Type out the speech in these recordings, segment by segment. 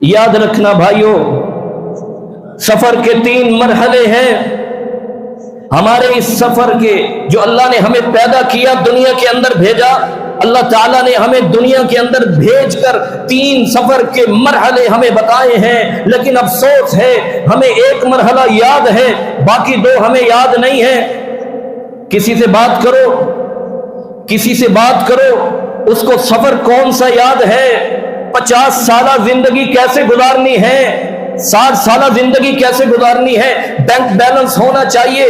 याद रखना भाइयों, सफर के 3 मरहले हैं। हमारे इस सफर के, जो अल्लाह ने हमें पैदा किया, दुनिया के अंदर भेजा, अल्लाह ताला ने हमें दुनिया के अंदर भेजकर 3 सफर के मरहले हमें बताए हैं। लेकिन अफसोस है, हमें एक मरहला याद है, बाकी 2 हमें याद नहीं है। किसी से बात करो, किसी से बात करो, उसको सफर कौन सा याद है? 50 साला जिंदगी कैसे गुजारनी है, 60 साला जिंदगी कैसे गुजारनी है। बैंक बैलेंस होना चाहिए,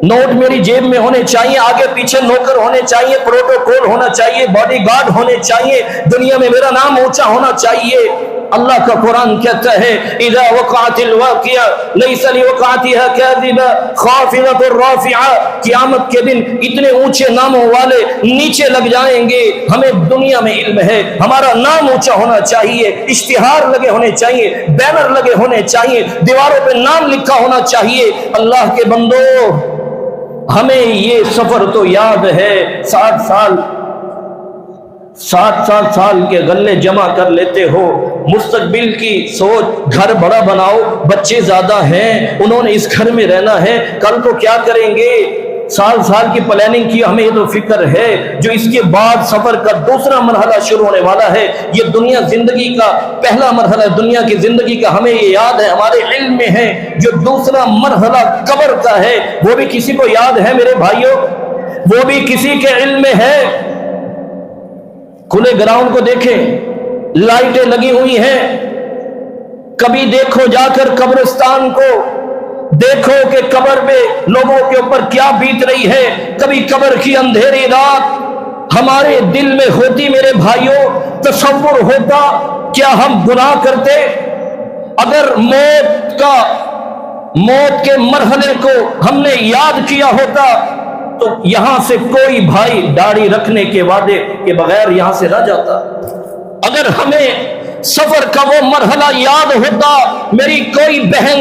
नोट मेरी जेब में होने चाहिए, आगे पीछे नौकर होने चाहिए, प्रोटोकॉल होना चाहिए, बॉडीगार्ड होने चाहिए, दुनिया में मेरा नाम ऊंचा होना चाहिए। अल्लाह का कुरान कहता है, इज़ा वक़अतिल वाक़िया लैसा लिवक़अतिहा काज़िबा ख़ाफ़िज़तुर राफ़िआ, क़यामत के दिन इतने ऊंचे नामों वाले नीचे लग जाएंगे। हमें दुनिया में इल्म है, हमारा नाम ऊंचा होना चाहिए, इश्तिहार लगे होने चाहिए, बैनर लगे होने चाहिए, दीवारों पे नाम लिखा होना चाहिए। अल्लाह के बंदो, हमें ये सफर तो याद है। 60 साल के गल्ले जमा कर लेते हो, मुस्तकबिल की सोच, घर बड़ा बनाओ, बच्चे ज्यादा हैं, उन्होंने इस घर में रहना है, कल को क्या करेंगे, साल की प्लानिंग की, हमें ये तो फिक्र है। जो इसके बाद सफर का दूसरा मरहला शुरू होने वाला है, ये दुनिया जिंदगी का पहला मरहला, दुनिया की जिंदगी का हमें ये याद है, हमारे इल्म में है। जो दूसरा मरहला कब्र का है, वो भी किसी को याद है मेरे भाइयों, वो भी किसी के इल्म में है। खुले ग्राउंड को देखें, लाइटें लगी हुई हैं, कभी देखो जाकर कब्रिस्तान को, देखो कि कब्र में लोगों के ऊपर क्या बीत रही है। कभी कब्र की अंधेरी रात हमारे दिल में होती मेरे भाइयों, तसव्वुर होता क्या हम गुनाह करते? अगर मौत के मरहले को हमने याद किया होता तो यहां से कोई भाई दाढ़ी रखने के वादे के बगैर यहां से ना जाता। अगर हमें सफर का वो मरहला याद होता, मेरी कोई बहन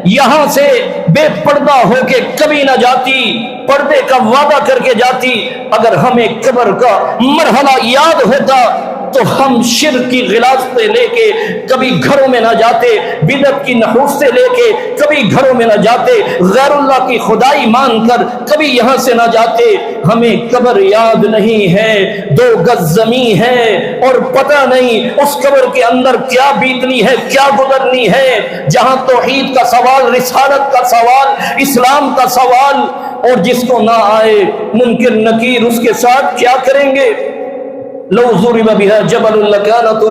यहां से बेपर्दा होके कभी ना जाती, पर्दे का वादा करके जाती। अगर हमें कब्र का मरहला याद होता तो हम शिर्क की गिलाफतें लेके कभी घरों में ना जाते, बिदअत की नहूस्तें लेके कभी घरों में ना जाते, गैरुल्लाह की खुदाई मानकर कभी यहां से ना जाते। हमें कब्र याद नहीं है, 2 गज ज़मीन है और पता नहीं उस कब्र के अंदर क्या बीतनी है, क्या गुजरनी है। जहां तौहीद का सवाल, रिसालत का सवाल, इस्लाम का सवाल, और जिसको ना आए मुनकिर नकीर, उसके साथ क्या करेंगे? लौ ज़ुरिबा बिहा जबलुन लकाना